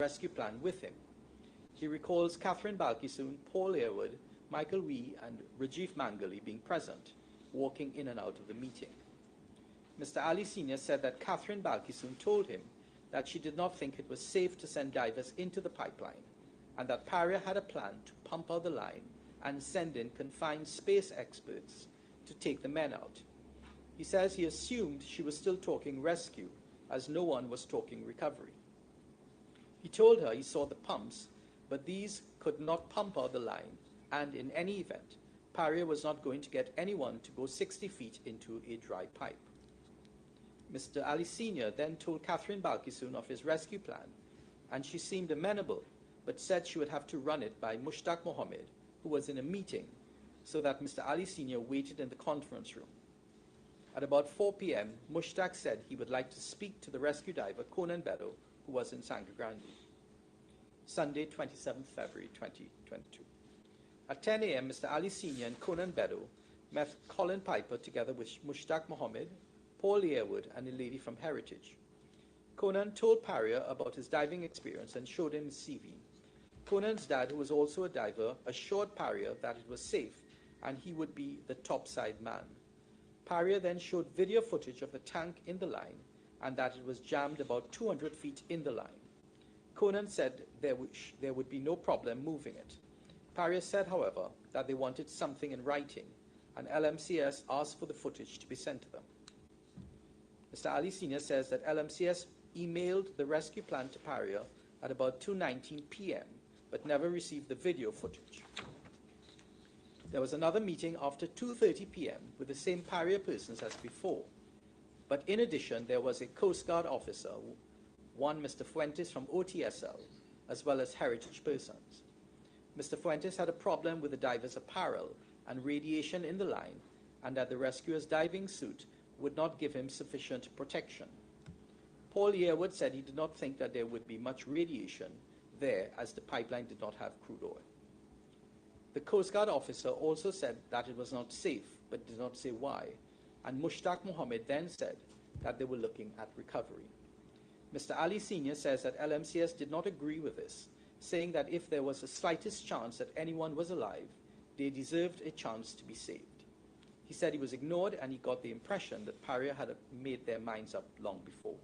rescue plan with him. He recalls Catherine Balkisoon, Paul Airwood, Michael Wee, and Rajiv Mangali being present, walking in and out of the meeting. Mr. Ali Sr. said that Catherine Balkisoon told him that she did not think it was safe to send divers into the pipeline, and that Paria had a plan to pump out the line and send in confined space experts to take the men out. He says he assumed she was still talking rescue, as no one was talking recovery. He told her he saw the pumps, but these could not pump out the line, and in any event, Paria was not going to get anyone to go 60 feet into a dry pipe. Mr. Ali Sr. then told Catherine Balkisoon of his rescue plan, and she seemed amenable, but said she would have to run it by Mushtaq Mohammed, who was in a meeting, so that Mr. Ali Sr. waited in the conference room. At about 4 p.m., Mushtaq said he would like to speak to the rescue diver Conan Beddow, who was in Sangre Grande. Sunday, 27th February 2022. At 10 a.m., Mr. Ali Sr. and Conan Beddow met Colin Piper together with Mushtaq Mohammed, Paul Airwood, and a lady from Heritage. Conan told Paria about his diving experience and showed him his CV. Conan's dad, who was also a diver, assured Paria that it was safe and he would be the topside man. Paria then showed video footage of the tank in the line and that it was jammed about 200 feet in the line. Conan said there would be no problem moving it. Paria said, however, that they wanted something in writing, and LMCS asked for the footage to be sent to them. Mr. Ali Sr. says that LMCS emailed the rescue plan to Paria at about 2:19 p.m., but never received the video footage. There was another meeting after 2:30 p.m. with the same Paria persons as before, but in addition there was a Coast Guard officer, one Mr. Fuentes from OTSL, as well as Heritage persons. Mr. Fuentes had a problem with the diver's apparel and radiation in the line, and that the rescuer's diving suit would not give him sufficient protection. Paul Airwood said he did not think that there would be much radiation there, as the pipeline did not have crude oil. The Coast Guard officer also said that it was not safe, but did not say why, and Mushtaq Mohammed then said that they were looking at recovery. Mr. Ali Sr. says that LMCS did not agree with this, saying that if there was the slightest chance that anyone was alive, they deserved a chance to be saved. He said he was ignored and he got the impression that Paria had made their minds up long before.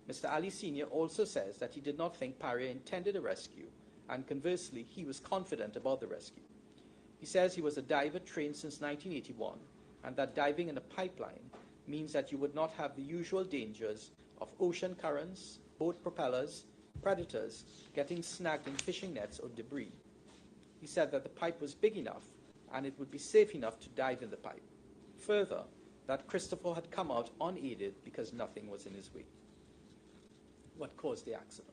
Mr. Ali Sr. also says that he did not think Paria intended a rescue, and conversely, he was confident about the rescue. He says he was a diver trained since 1981, and that diving in a pipeline means that you would not have the usual dangers of ocean currents, boat propellers, predators, getting snagged in fishing nets or debris. He said that the pipe was big enough and it would be safe enough to dive in the pipe. Further, that Christopher had come out unaided because nothing was in his way. What caused the accident?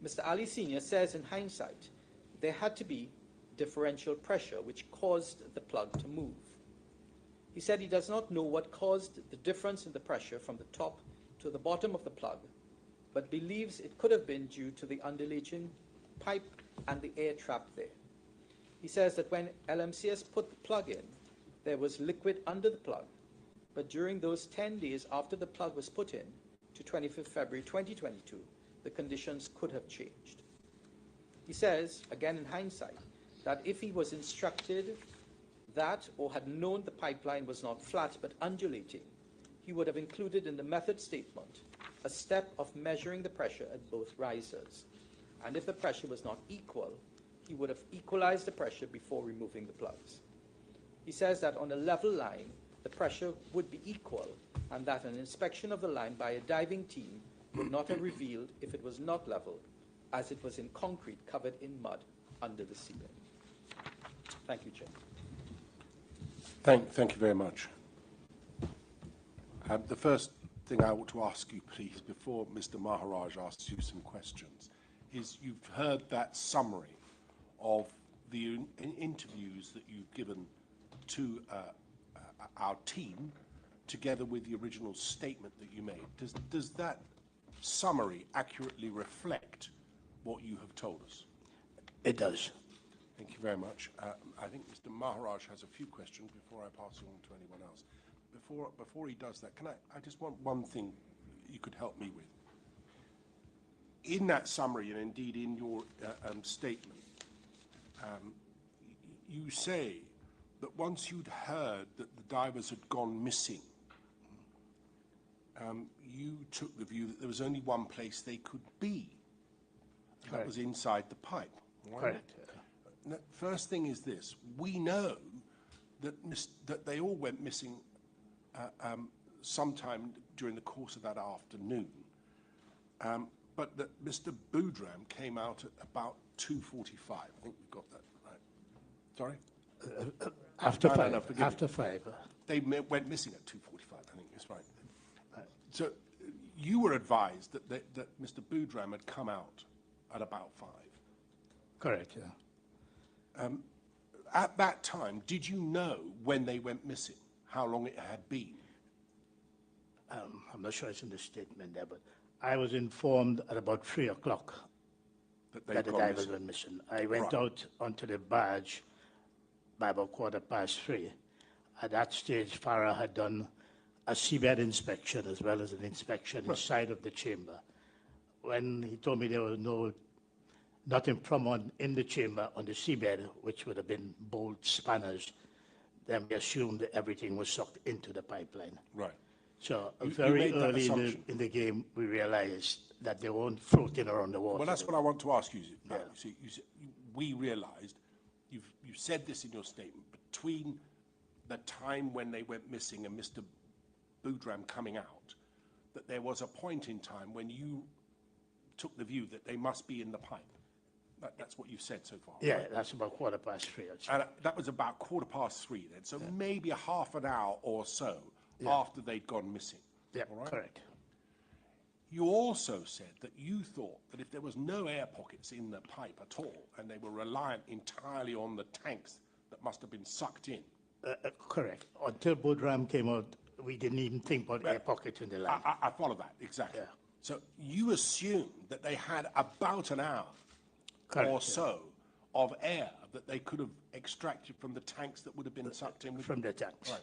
Mr. Ali Sr. says in hindsight, there had to be differential pressure which caused the plug to move. He said he does not know what caused the difference in the pressure from the top to the bottom of the plug, but believes it could have been due to the undulating pipe and the air trapped there. He says that when LMCS put the plug in, there was liquid under the plug, but during those 10 days after the plug was put in, to 25th February 2022, the conditions could have changed. He says, again in hindsight, that if he was instructed that or had known the pipeline was not flat but undulating, he would have included in the method statement a step of measuring the pressure at both risers. And if the pressure was not equal, he would have equalized the pressure before removing the plugs. He says that on a level line, the pressure would be equal, and that an inspection of the line by a diving team would not have revealed if it was not level, as it was in concrete covered in mud under the ceiling. Thank you, Chair. Thank you very much. The first thing I want to ask you, please, before Mr. Maharaj asks you some questions, is you've heard that summary of the interviews that you've given to our team, together with the original statement that you made. Does that summary accurately reflect what you have told us? It does. Thank you very much. I think Mr. Maharaj has a few questions before I pass you on to anyone else. Before he does that, I just want one thing you could help me with. in that summary, and indeed in your statement, you say that once you'd heard that the divers had gone missing, you took the view that there was only one place they could be. That was inside the pipe. Right? Correct. Now, first thing is this: we know that they all went missing sometime during the course of that afternoon, but that Mr. Boudram came out at about 2:45. I think we've got that right. Sorry. After No, five. no, forgive me. After 5. They went missing at 2:45. I think that's right. So you were advised that Mr. Boudram had come out at about 5. Correct. Yeah. At that time, did you know when they went missing, how long it had been? I'm not sure it's in the statement there, but I was informed at about 3 o'clock That that the divers were missing. I went out onto the barge by about 3:15. At that stage, Farah had done a seabed inspection as well as an inspection inside of the chamber. When he told me there was nothing from in the chamber on the seabed, which would have been bolt spanners, then we assumed that everything was sucked into the pipeline. Right. So You very made that early assumption. in the game, we realized that they weren't floating around the water. Well, that's what I want to ask you. Yeah. We realised, you said this in your statement, between the time when they went missing and Mr. Boudram coming out, that there was a point in time when you took the view that they must be in the pipe. That's what you've said so far. Yeah, right? that's about 3:15. I'd say. And that was about 3:15 then, so maybe a half an hour or so after they'd gone missing. Yeah, all right? correct. You also said that you thought that if there was no air pockets in the pipe at all, and they were reliant entirely on the tanks that must have been sucked in. Correct. Until Boudram came out, we didn't even think about air pockets in the line. I follow that, exactly. Yeah. So you assumed that they had about an hour Correct, or yeah. so of air that they could have extracted from the tanks that would have been sucked in with From the tanks. Right.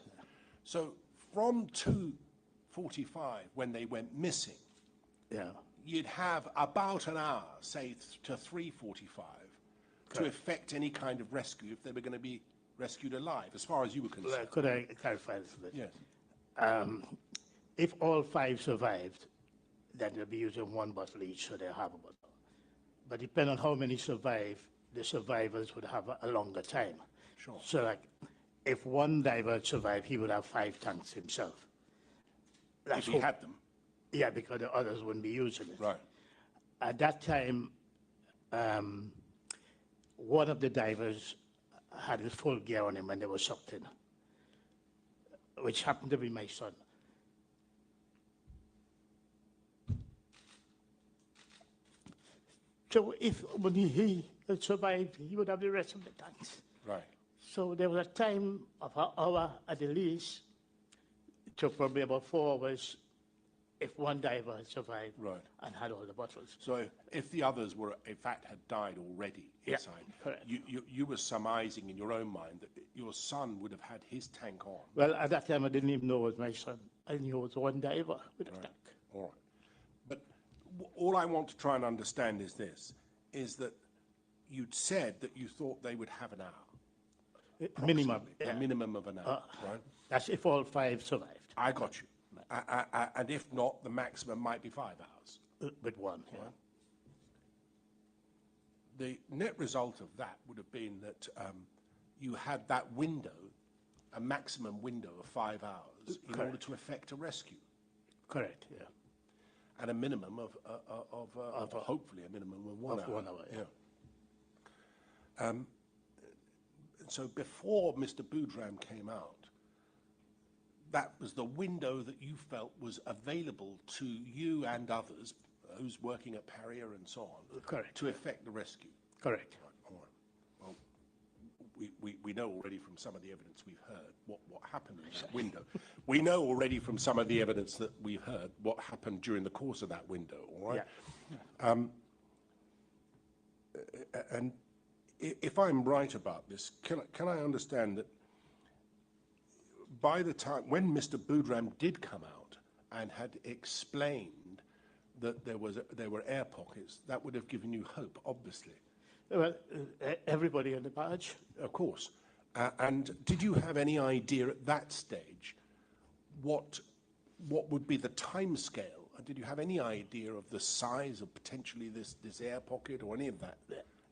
So from 2:45, when they went missing, Yeah. you'd have about an hour, say to 3:45, to effect any kind of rescue if they were going to be rescued alive, as far as you were concerned. Could I clarify this a bit? Yes. If all 5 survived, then they'll be using 1 bottle each, so they'll have a bottle. But depending on how many survive, the survivors would have a longer time. Sure. So, like, if one diver survived, he would have 5 tanks himself. If he had them. Yeah, because the others wouldn't be using it. Right. At that time, one of the divers had his full gear on him when they were sucked in, which happened to be my son. So when he had survived, he would have the rest of the tanks. Right. So there was a time of an hour at the least. It took probably about 4 hours if one diver had survived and had all the bottles. So if the others were, in fact, had died already inside, correct. you were surmising in your own mind that your son would have had his tank on. Well, at that time, I didn't even know it was my son. I knew it was one diver with a tank. All right. But all I want to try and understand is this, is that you'd said that you thought they would have an hour. Minimum. A minimum of an hour, right? That's if all 5 survived. I got you. And if not, the maximum might be 5 hours. With one, yeah. The net result of that would have been that you had that window, a maximum window of 5 hours, in order to effect a rescue. Correct, yeah. And a minimum of hopefully a minimum of 1 hour. 1 hour, yeah. So before Mr. Boudram came out, that was the window that you felt was available to you and others, those working at Paria and so on, Correct. to effect the rescue. Correct. Right, all right. Well, we know already from some of the evidence we've heard what happened in that window. We know already from some of the evidence that we've heard what happened during the course of that window, all right? Yeah. And if I'm right about this, can I understand that by the time when Mr. Boudram did come out and had explained that there were air pockets, that would have given you hope, obviously. Well, everybody on the barge. Of course. And did you have any idea at that stage what would be the time scale? Did you have any idea of the size of potentially this air pocket or any of that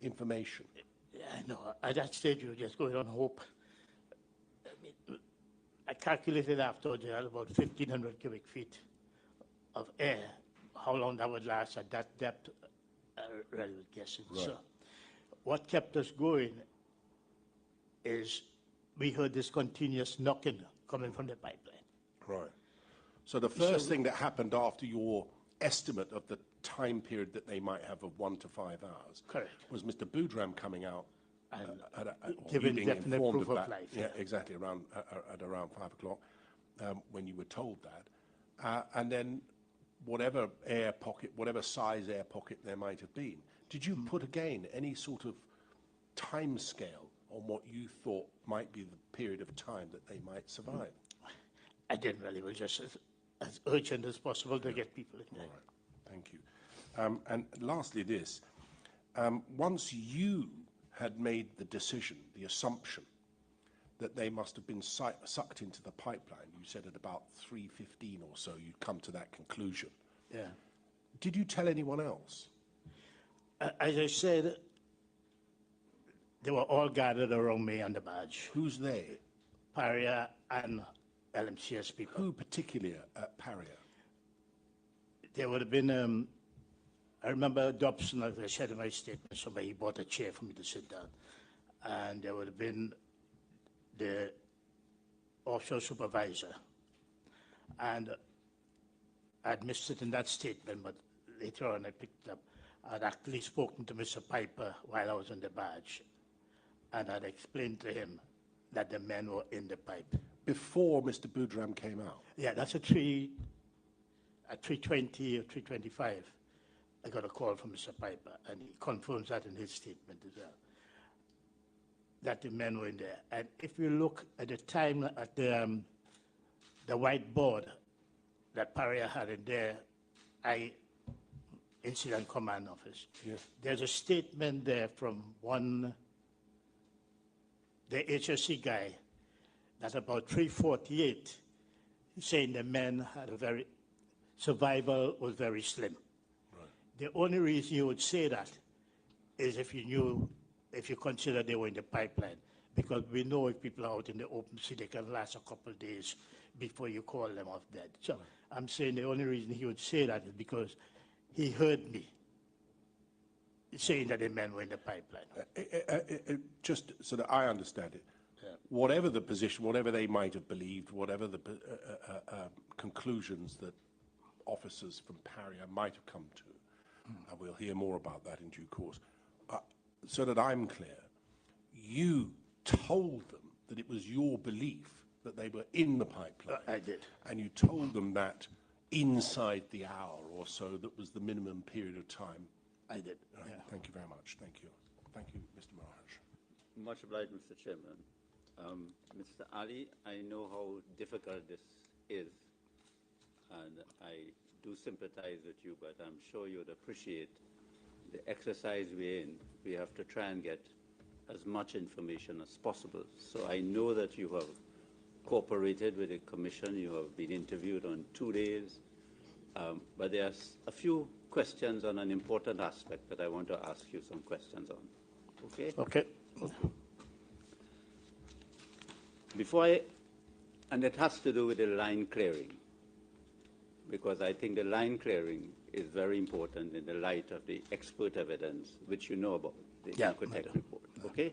information? No, at that stage, you were just going on hope. I calculated afterwards I had about 1,500 cubic feet of air. How long that would last at that depth, I really was guessing. Right. So what kept us going is we heard this continuous knocking coming from the pipeline. Right. So the first thing that happened after your estimate of the time period that they might have of 1 to 5 hours, correct, was Mr. Boudram coming out and giving definite proof of life. Yeah, exactly, at around 5 o'clock when you were told that. And then whatever air pocket, whatever size air pocket there might have been, did you put again any sort of time scale on what you thought might be the period of time that they might survive? I didn't really. It was just as urgent as possible to get people in there. All right, thank you. And lastly, this, once you had made the decision, the assumption that they must have been sucked into the pipeline, you said at about 3:15 or so, you'd come to that conclusion. Yeah. Did you tell anyone else? As I said, they were all gathered around me on the barge. Who's they? Paria and LMCS people. Who particularly at Paria? There would have been, I remember Dobson, as I said in my statement, somebody bought a chair for me to sit down. And there would have been the offshore supervisor. And I'd missed it in that statement, but later on I picked it up. I'd actually spoken to Mr. Piper while I was on the barge. And I'd explained to him that the men were in the pipe. Before Mr. Boudram came out? Yeah, that's at 3:20 or 3:25. I got a call from Mr. Piper, and he confirms that in his statement as well, that the men were in there. And if you look at the time at the whiteboard that Paria had in there, Incident Command Office, yes, there's a statement there from the HSC guy, that about 3:48, saying the men had survival was very slim. right. The only reason you would say that is if you consider they were in the pipeline, because we know if people are out in the open sea, they can last a couple of days before you call them off dead. So right. I'm saying the only reason he would say that is because he heard me saying that the men were in the pipeline. Just so that I understand it, whatever the position, whatever they might have believed, whatever the conclusions that officers from Paria might have come to, and we'll hear more about that in due course, so that I'm clear, you told them that it was your belief that they were in the pipeline. I did. And you told them that inside the hour or so that was the minimum period of time. I did. Right. Yeah. Thank you very much. Thank you. Thank you, Mr. Maharaj. Much obliged, Mr. Chairman. Mr. Ali, I know how difficult this is, and I do sympathize with you, but I'm sure you'd appreciate the exercise we're in. We have to try and get as much information as possible. So I know that you have cooperated with the Commission. You have been interviewed on 2 days. But there's a few questions on an important aspect that I want to ask you some questions on. Okay? Okay. And it has to do with the line clearing, because I think the line clearing is very important in the light of the expert evidence, which you know about, the Inquitec report. Okay?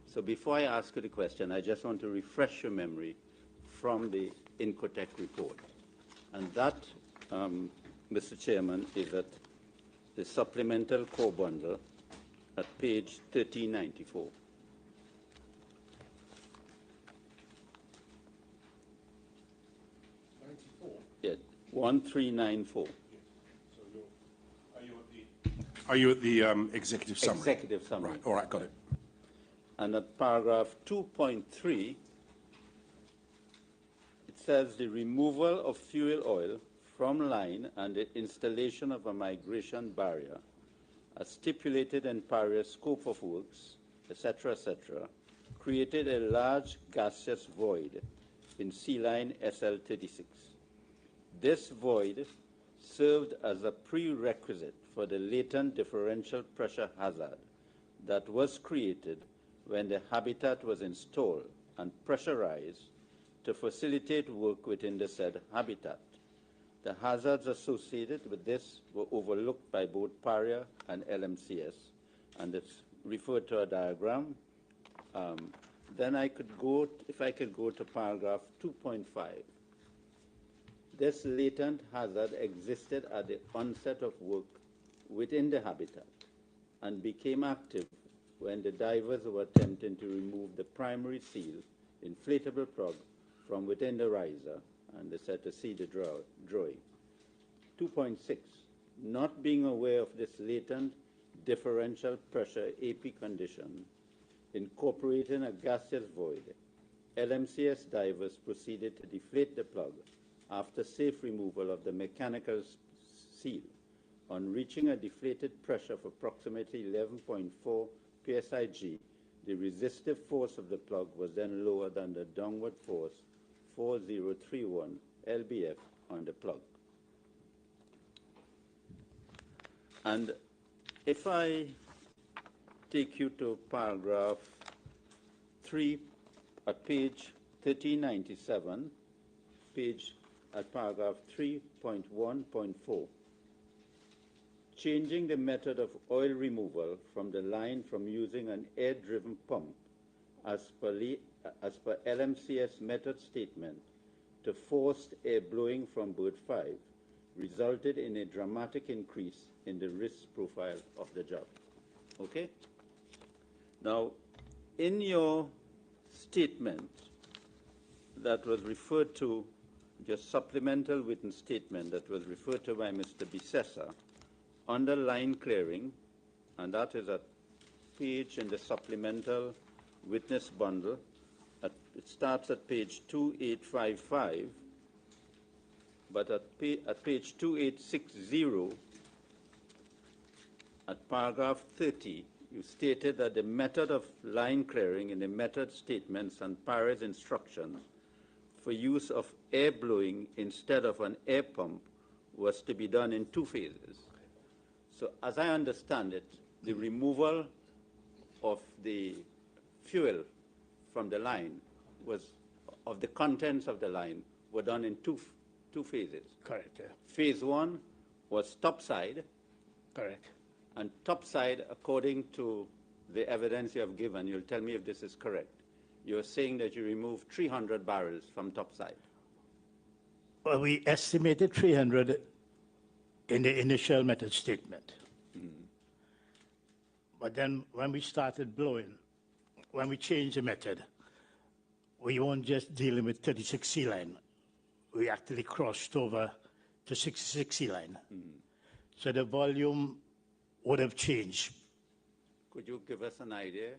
So before I ask you the question, I just want to refresh your memory from the Inquitec report. And that, Mr. Chairman, is at the supplemental core bundle at page 1394. Yeah, 1394. So are you at the executive summary? Executive summary. Right, all right, got it. And at paragraph 2.3, it says the removal of fuel oil from line and the installation of a migration barrier, as stipulated in Paria's scope of works, etc., created a large gaseous void in Sealine SL36. This void served as a prerequisite for the latent differential pressure hazard that was created when the habitat was installed and pressurized to facilitate work within the said habitat. The hazards associated with this were overlooked by both Paria and LMCS, and it's referred to a diagram. Then if I could go to paragraph 2.5. This latent hazard existed at the onset of work within the habitat and became active when the divers were attempting to remove the primary seal inflatable plug from within the riser, and they said to see the drawing. 2.6, not being aware of this latent differential pressure AP condition, incorporating a gaseous void, LMCS divers proceeded to deflate the plug after safe removal of the mechanical seal. On reaching a deflated pressure of approximately 11.4 psig, the resistive force of the plug was then lower than the downward force 4031 lbf on the plug. And if I take you to paragraph 3 at page 1397, at paragraph 3.1.4, changing the method of oil removal from the line from using an air-driven pump as per LMCS method statement to forced air blowing from Berth 5 resulted in a dramatic increase in the risk profile of the job. Okay? Now, in your statement that was referred to, your supplemental written statement that was referred to by Mr. Bissessa, under line clearing, and that is a page in the supplemental witness bundle. It starts at page 2855, but at page 2860, at paragraph 30, you stated that the method of line clearing in the method statements and Paria's instructions for use of air blowing instead of an air pump was to be done in 2 phases. So as I understand it, the removal of the fuel from the line of the contents of the line were done in two phases. Correct, yeah. Phase 1 was topside. Correct. And topside, according to the evidence you have given, you'll tell me if this is correct. You're saying that you removed 300 barrels from topside. Well, we estimated 300 in the initial method statement. But then when we started blowing, when we changed the method, we weren't just dealing with 36 Sealine. We actually crossed over to 66 Sealine. So the volume would have changed. Could you give us an idea?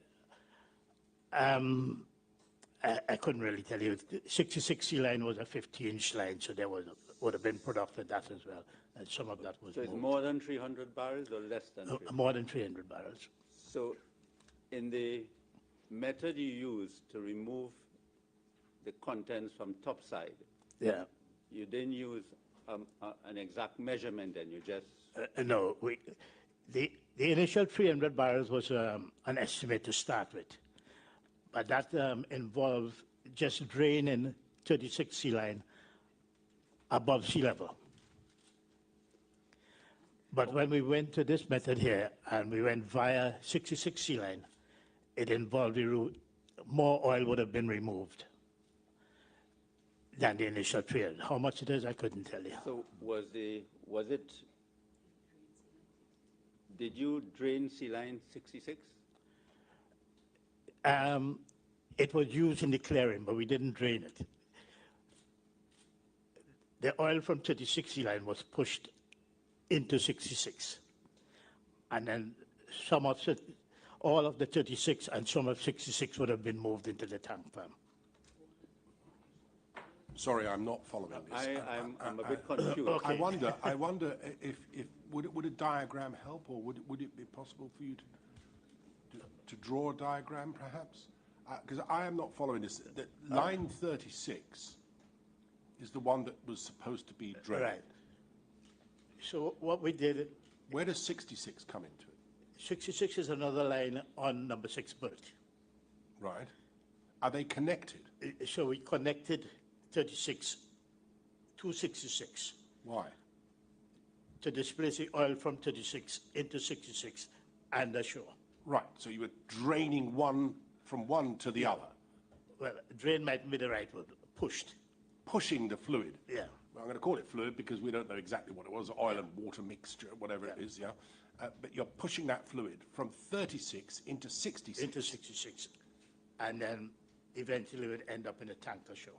I couldn't really tell you. 66 Sealine was a 50-inch line, so there would have been product of that as well. And some of that was So it's moved. more than 300 barrels or less than 300? More than 300 barrels. So in the method you used to remove the contents from topside, Yeah. you didn't use an exact measurement, and you just... No, the initial 300 barrels was an estimate to start with. But that involved just draining 36 Sealine above sea level. But when we went to this method here, and we went via 66 Sealine, it involved the route, more oil would have been removed than the initial 300. How much it is, I couldn't tell you. So did you drain Sealine 66? It was used in the clearing, but we didn't drain it. The oil from 36 Sealine was pushed into 66. And then all of the 36 and some of 66 would have been moved into the tank farm. Sorry, I'm not following this. I'm a bit confused. I wonder if would a diagram help, or would it be possible for you to draw a diagram, perhaps? Because I am not following this. Line 36 is the one that was supposed to be drained. Right. So what we did, Where does 66 come into it? 66 is another line on number 6 Berth. Right. Are they connected? So we connected 36 to 66 Why? to displace the oil from 36 into 66 and ashore. Right. So you were draining one from one to the other, Well, drain might be the right word, pushed. pushing the fluid. Yeah. Well, I'm going to call it fluid because we don't know exactly what it was, oil and water mixture, whatever it is, yeah? But you're pushing that fluid from 36 into 66. Into 66. And then eventually it would end up in a tank ashore.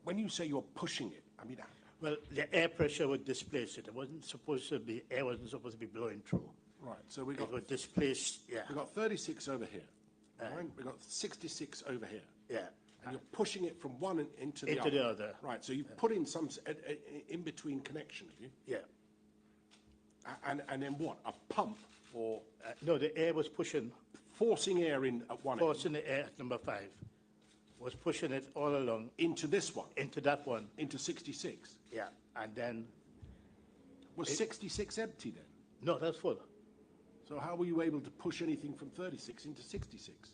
When you say you're pushing it, I mean, Well, the air pressure would displace it. It wasn't supposed to be, air wasn't supposed to be blowing through. right, so we It got would displace, yeah, we got 36 over here, right? We got 66 over here. yeah. And you're pushing it from one into the Into other. the other. Right, so you've put in some in-between connection, have you? Yeah. And then what? A pump or No, the air was pushing, forcing air in at one end forcing the air at number 5, was pushing it all along into this one, into that one. into 66. Yeah. And then, Was 66 empty then? no, that's full. So how were you able to push anything from 36 into 66?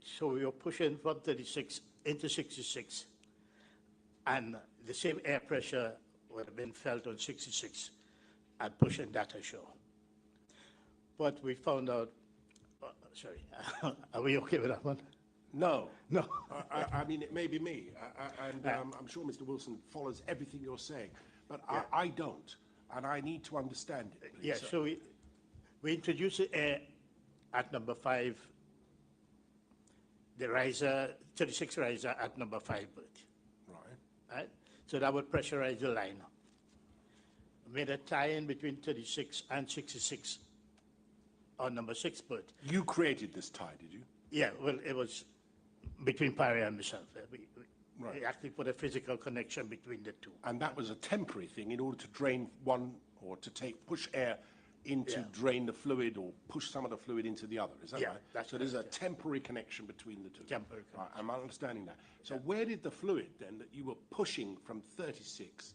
So we were pushing from 36 into 66, and the same air pressure would have been felt on 66 and pushing that ashore. But we found out, sorry, are we okay with that one? No. No. I mean, it may be me, and I'm sure Mr. Wilson follows everything you're saying, but I don't, and I need to understand it, please. Yeah, so we introduced the air at number 5, the riser, 36 riser at number 5 berth. Right? So that would pressurize the line. Made a tie-in between 36 and 66 on number 6 berth. You created this tie, did you? Yeah, well, it was between Paria and myself. We Right. actually put a physical connection between the two. And that was a temporary thing in order to drain one, or to push air in to drain the fluid, or push some of the fluid into the other. Is that Yeah, right? that's so there's a correct, temporary connection between the two. Temporary Right, I'm understanding that. So where did the fluid then that you were pushing from 36,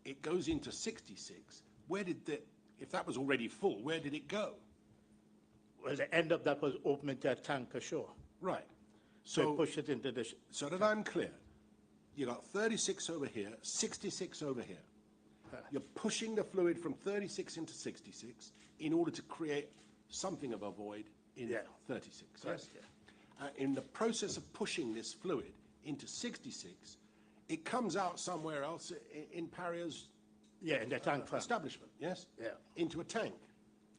it goes into 66, where did if that was already full, where did it go? Well, the end of that was open to a tank ashore. Right. So we pushed it into the... So that I'm clear, you got 36 over here, 66 over here. You're pushing the fluid from 36 into 66 in order to create something of a void in 36. Yes? In the process of pushing this fluid into 66, it comes out somewhere else in Paria's Yeah, in the tank farm. establishment, yes? Yeah. Into a tank.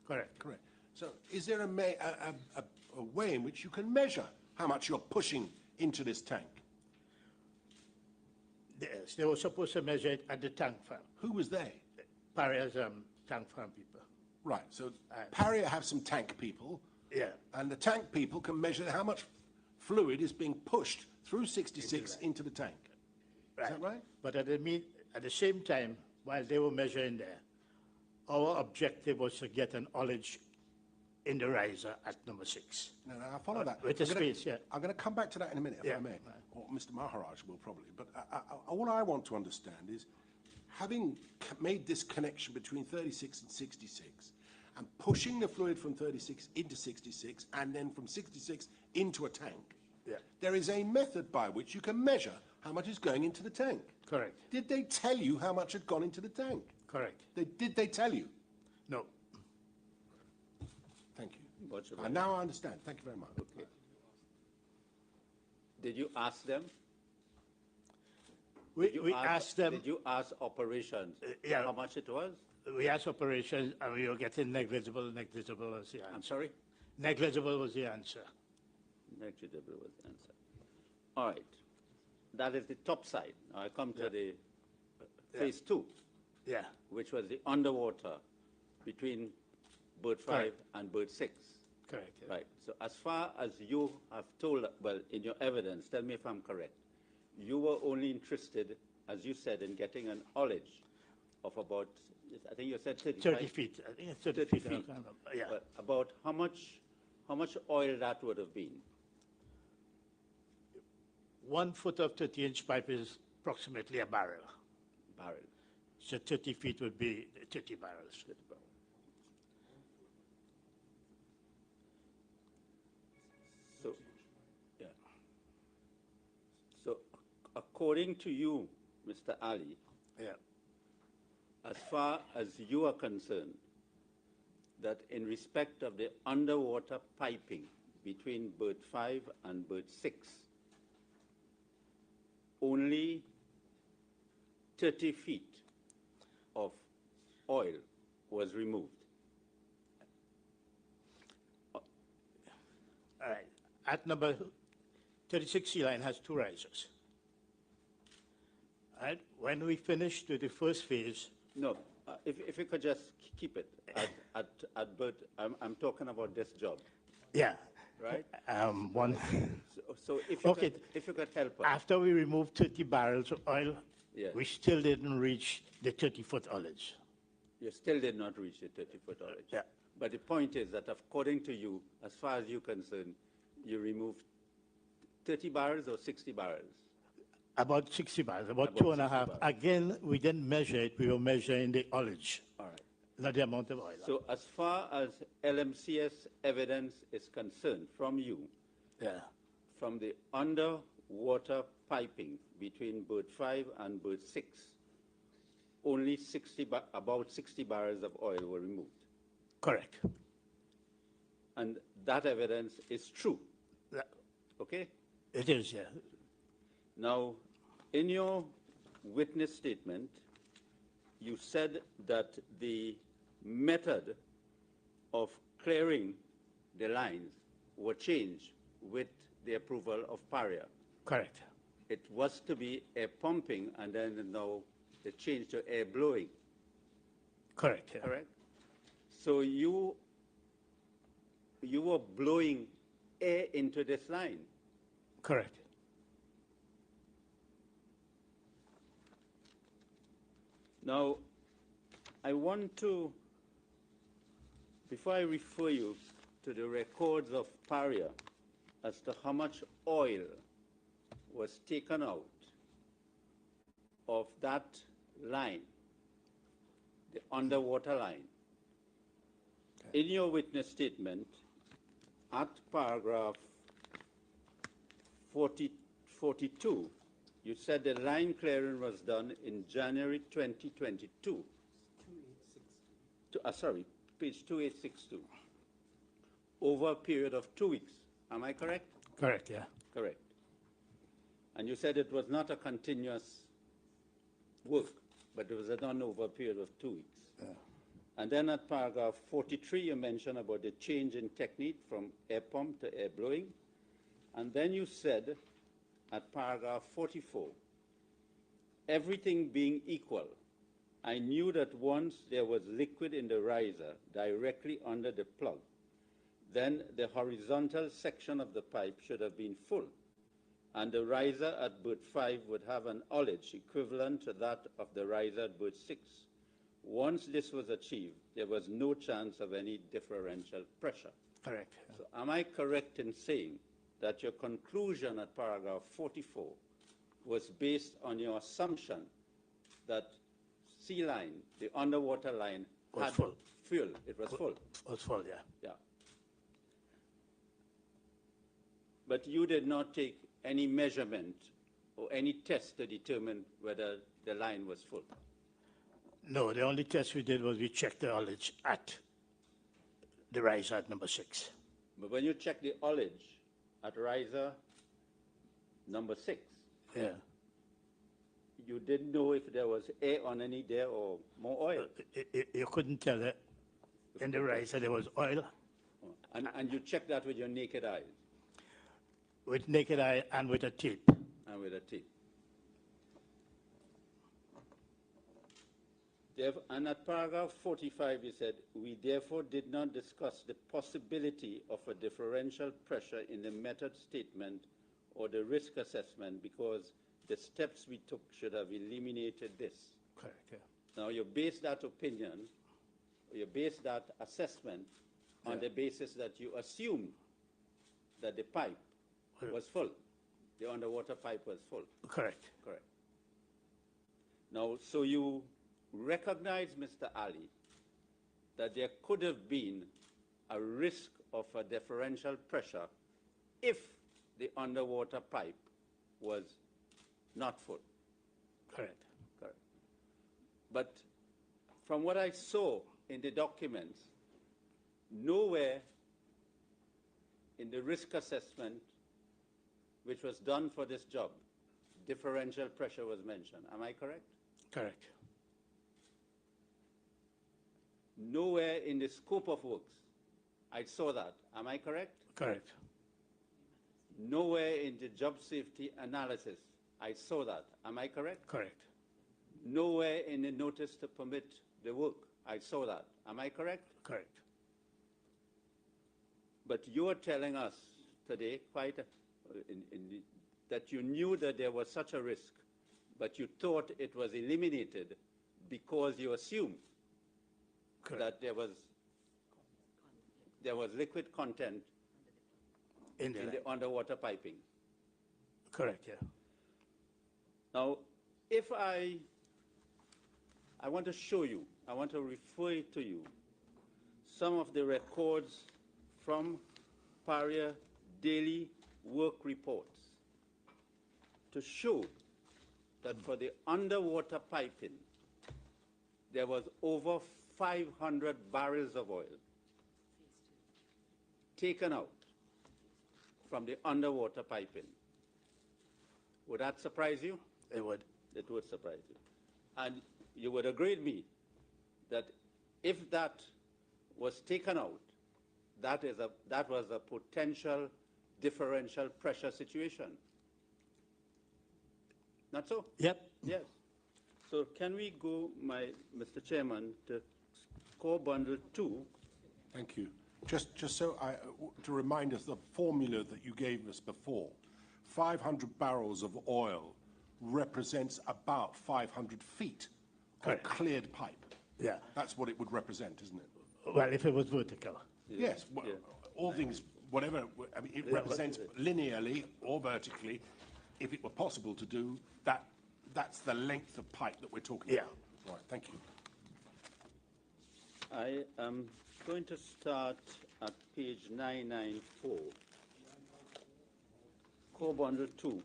Correct. Correct. So is there a way in which you can measure how much you're pushing into this tank? Yes, they were supposed to measure it at the tank farm. Who was they? Paria's tank farm people. Right, so Paria have some tank people, Yeah. and the tank people can measure how much fluid is being pushed through 66 into the tank. Is that right? But at the same time, while they were measuring there, our objective was to get an ullage in the riser at number 6. No, I follow that. With the I'm gonna- space, yeah. I'm going to come back to that in a minute, if Yeah. I may. Or Mr. Maharaj will probably. But all I want to understand is, having made this connection between 36 and 66, and pushing the fluid from 36 into 66, and then from 66 into a tank, there is a method by which you can measure how much is going into the tank. Correct. Did they tell you how much had gone into the tank? Correct. Did they tell you? No. Thank you. What's your And now I understand. Thank you very much. Okay. Did you ask them? We asked them, Did you ask operations yeah. how much it was? we asked operations, and we were getting negligible was the I'm answer. sorry? Negligible was the answer. Negligible was the answer. All right. That is the top side. Now I come to the phase 2, Yeah. which was the underwater between berth 5 Correct. and berth 6. Correct. Yeah. Right. So as far as you have told, well, in your evidence, tell me if I'm correct. you were only interested, as you said, in getting an ullage of about, I think you said 30 feet. I think it's 30 feet. I can't remember. Yeah. But about how much oil that would have been? 1 foot of 30-inch pipe is approximately a barrel. Barrel. So 30 feet would be 30 barrels. 30 barrels. So, yeah. So, according to you, Mr. Ali, Yeah. as far as you are concerned, that in respect of the underwater piping between Berth 5 and Berth 6, only 30 feet of oil was removed. All right. At number 36, Sealine has 2 risers. And when we finished with the first phase, No, if you could just keep it at Berth, I'm talking about this job, yeah, right? one. So if you, Okay. if you could help us. After we removed 30 barrels of oil, Yes. we still didn't reach the 30-foot ullage. You still did not reach the 30-foot ullage. Yeah. But the point is that according to you, as far as you're concerned, you removed 30 barrels or 60 barrels? About 60 barrels, about About 2.5. 60 barrels. Again, we didn't measure it. We were measuring the ullage, All right. not the amount of oil. So as far as LMCS evidence is concerned from you, Yeah. from the underwater piping between Berth 5 and Berth 6, only about 60 barrels of oil were removed. Correct. And that evidence is true, That- okay? It is, yeah. Now, in your witness statement, you said that the method of clearing the lines were changed with the approval of Paria. Correct. It was to be air pumping, and then now they changed to air blowing, Correct, yeah. correct? So you were blowing air into this line. Correct. Now, I want to, before I refer you to the records of Paria as to how much oil was taken out of that line, the underwater line. In your witness statement, at paragraph 42, you said the line clearing was done in January 2022. Sorry, page 2862. Over a period of 2 weeks. Am I correct? Correct, yeah. Correct. And you said it was not a continuous work, but it was done over a period of 2 weeks. Yeah. And then at paragraph 43, you mentioned about the change in technique from air pump to air blowing. And then you said at paragraph 44, everything being equal, I knew that once there was liquid in the riser directly under the plug, then the horizontal section of the pipe should have been full, and the riser at Berth 5 would have an ullage equivalent to that of the riser at Berth 6. Once this was achieved, there was no chance of any differential pressure. Correct. So am I correct in saying that your conclusion at paragraph 44 was based on your assumption that Sealine, the underwater line, Was had full. fuel? It was full. Was full, yeah. Yeah. But you did not take any measurement or any test to determine whether the line was full. No, the only test we did was we checked the ullage at the riser at number 6. But when you check the ullage at riser number 6, Yeah. you didn't know if there was air on any there or more oil. You couldn't tell it. In the riser there was oil And you checked that with your naked eyes with naked eye and with a tape. and with a tape. And at paragraph 45, you said, we therefore did not discuss the possibility of a differential pressure in the method statement or the risk assessment because the steps we took should have eliminated this. Correct, yeah. Now, you base that opinion, you base that assessment on the basis that you assumed that the pipe was full, the underwater pipe was full. Correct. Correct. Now, so you recognize, Mr. Ali, that there could have been a risk of a differential pressure if the underwater pipe was not full. Correct. Correct. But from what I saw in the documents, nowhere in the risk assessment which was done for this job, differential pressure was mentioned. Am I correct? Correct. Nowhere in the scope of works I saw that. Am I correct? Correct. Nowhere in the job safety analysis I saw that. Am I correct? Correct. Nowhere in the notice to permit the work I saw that. Am I correct? Correct. But you are telling us today that you knew that there was such a risk, but you thought it was eliminated because you assumed that there was liquid content in the underwater piping. Correct, yeah. Now, if I want to show you, I want to refer to you some of the records from Paria daily work reports to show that for the underwater piping, there was over 500 barrels of oil taken out from the underwater piping. Would that surprise you? It would. It would surprise you. And you would agree with me that if that was taken out, that was a potential differential pressure situation. Not so? Yep. Yes. So can we go, Mr. Chairman, to core bundle 2? Thank you. Just so to remind us the formula that you gave us before, 500 barrels of oil represents about 500 feet of cleared pipe. Yeah. That's what it would represent, isn't it? Well, if it was vertical. Yes. Well, all things, whatever, I mean, it represents linearly or vertically. If it were possible to do that, that's the length of pipe that we're talking about. Right, thank you. I am going to start at page 994, core bundle 2.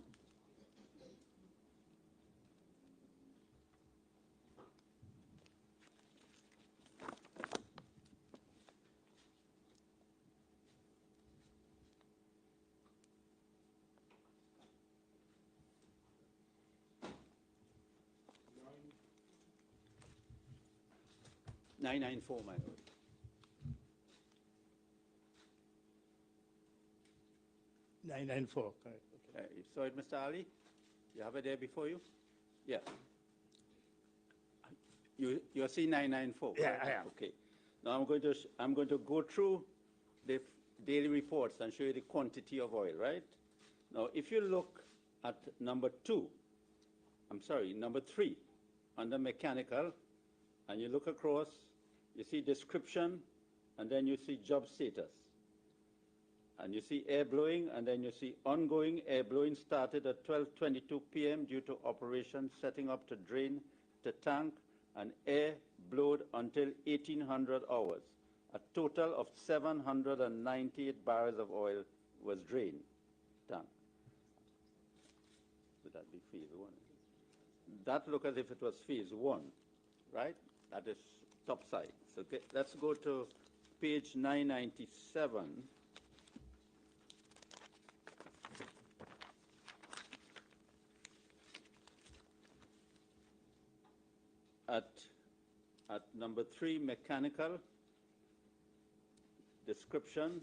My lord. 994, correct. Okay. You saw it, Mr. Ali? You have it there before you? Yeah. You're seeing 994? Yeah, I am. Okay. Now I'm going to go through the daily reports and show you the quantity of oil, right? Now, if you look at number 3, under mechanical, and you look across, you see description, and then you see job status. And you see air blowing, and then you see ongoing air blowing started at 12:22 p.m. due to operation setting up to drain the tank, and air blowed until 1800 hours. A total of 798 barrels of oil was drained. Tank. Would that be phase 1? That looked as if it was phase 1, right? That is top side. So let's go to page 997. At number 3, mechanical, description,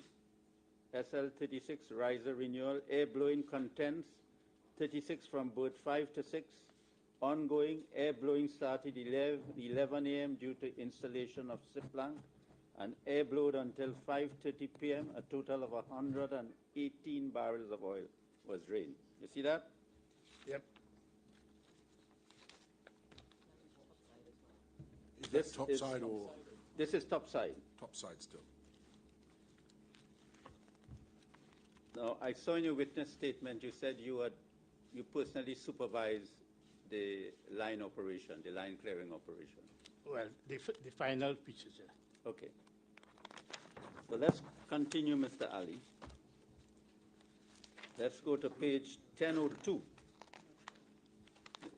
SL36 riser renewal, air blowing contents, 36 from berth 5 to 6, ongoing air blowing started 11 a.m. due to installation of SIP blank, and air blowed until 5:30 p.m. A total of 118 barrels of oil was drained. You see that? Yep. This top is- side or This is topside. top side still? Now, I saw in your witness statement, you said you personally supervise the line operation, the line clearing operation. Well, the final pieces, yeah. Okay. So let's continue, Mr. Ali. Let's go to page 1002.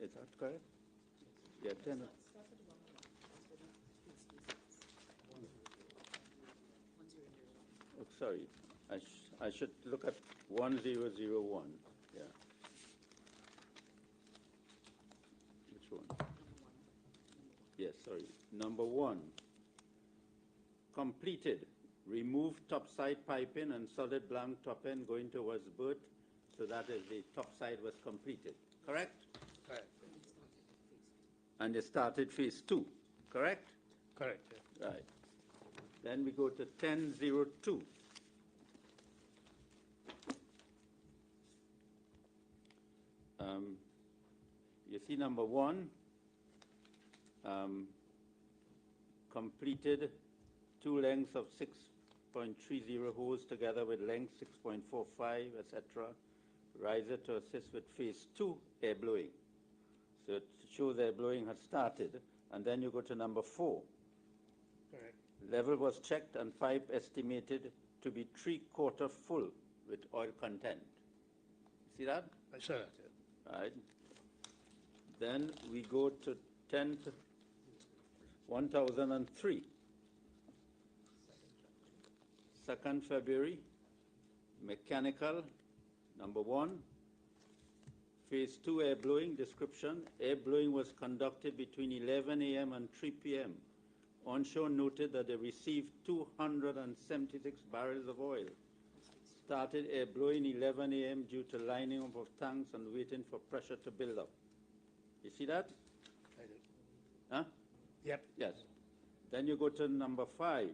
Is that correct? Yeah, 10. Oh, sorry. I should look at 1001. Yeah. Which one? Yes, sorry. Number 1. Completed. Remove topside piping and solid blank top end going towards berth. So that is the topside was completed. Correct? Correct. And they started phase 2. Correct? Correct, yeah. Right. Then we go to 1002. You see number 1, completed 2 lengths of 6.30 hose together with length 6.45, etc. Riser to assist with phase 2 air blowing. So it shows air blowing has started. And then you go to number 4. Correct. Level was checked and pipe estimated to be 3/4 full with oil content. See that? I saw that, yeah. Right. Then we go to 1003. 2nd February, mechanical, number 1. Phase 2 air blowing description. Air blowing was conducted between 11 a.m. and 3 p.m. Onshore noted that they received 276 barrels of oil. Started air blowing 11 a.m. due to lining up of tanks and waiting for pressure to build up. You see that? I do. Huh? Yep. Yes. Then you go to number 5.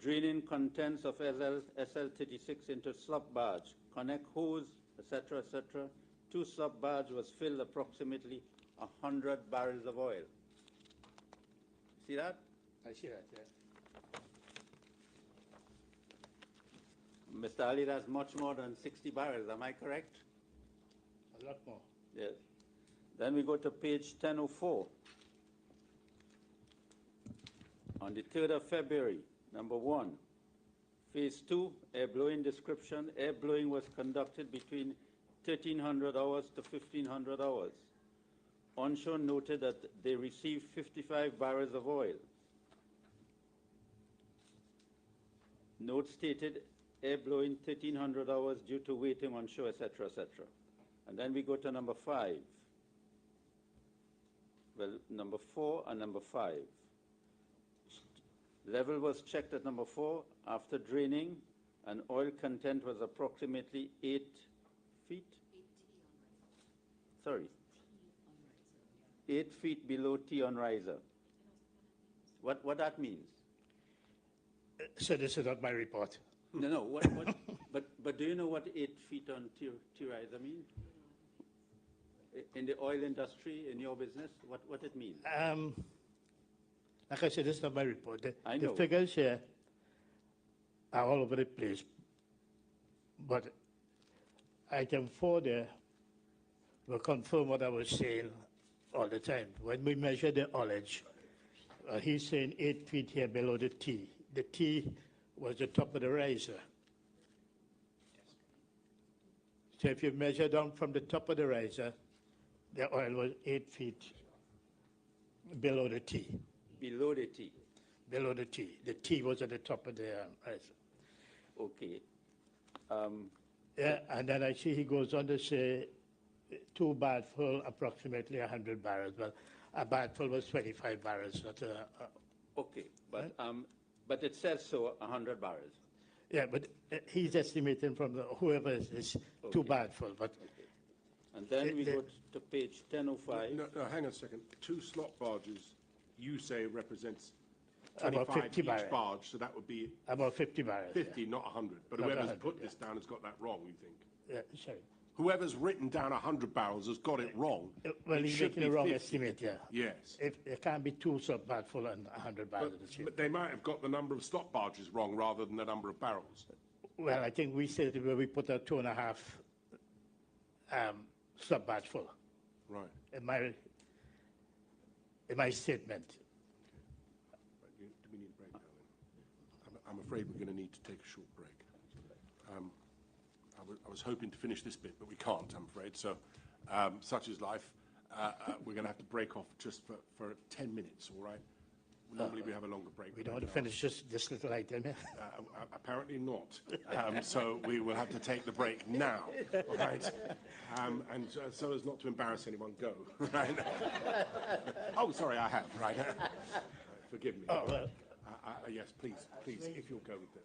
Draining contents of SL36 into slop barge, connect hose, etc., etc. 2 slop barge was filled approximately 100 barrels of oil. See that? I see that, yeah. Mr. Ali, that's much more than 60 barrels, am I correct? A lot more. Yes. Then we go to page 1004. On the 3rd of February, number 1, phase 2, air blowing description. Air blowing was conducted between 1300 hours to 1500 hours. Onshore noted that they received 55 barrels of oil. Note stated air blowing 1300 hours due to waiting on shore, etc., etc. And then we go to number 5. Well, number 4 and number 5. Level was checked at number 4 after draining, and oil content was approximately 8 feet. Sorry. 8 feet below T on riser. What that means? So this is not my report. No. But do you know what 8 feet on T riser means? In the oil industry, in your business, what it means? Like I said, this is not my report. I know. The figures here are all over the place. But item 4 there will confirm what I was saying all the time. When we measure the ullage, he's saying 8 feet here below the T. The T was the top of the riser. So if you measure down from the top of the riser, the oil was 8 feet below the T. Below the T. Below the T. The T was at the top of the riser. Okay. Yeah, and then I see he goes on to say 2 barrels full, approximately 100 barrels. Well, a barrel full was 25 barrels, not Okay, but it says so 100 barrels. yeah, but he's estimating from whoever is 2 barrels full. But And then we go to page 1005. No, hang on a second. 2 slot barges, you say represents About 25 50 each barrels. barge, so that would be about 50 barrels. 50, not 100. But Not whoever's 100, put yeah. this down has got that wrong, you think? Yeah, sorry. whoever's written down 100 barrels has got it wrong. Well, It he's should making a be wrong 50. estimate, yeah. Yes. If there can't be 2 sub-barge full and 100 barrels of the ship. But they might have got the number of stock barges wrong rather than the number of barrels. Well, I think we said where we put a 2.5 sub-barge full Right. in my statement. Do we need a break now then? I'm afraid we're going to need to take a short break. I was hoping to finish this bit, but we can't, I'm afraid. So, such is life. We're going to have to break off just for 10 minutes, all right? Normally we have a longer break. We don't want to finish this little item here. Apparently not. So we will have to take the break now, all right? And so as not to embarrass anyone, go, right? Oh, sorry, I have, right? Forgive me. Oh, well. Yes, please, if you'll go with it.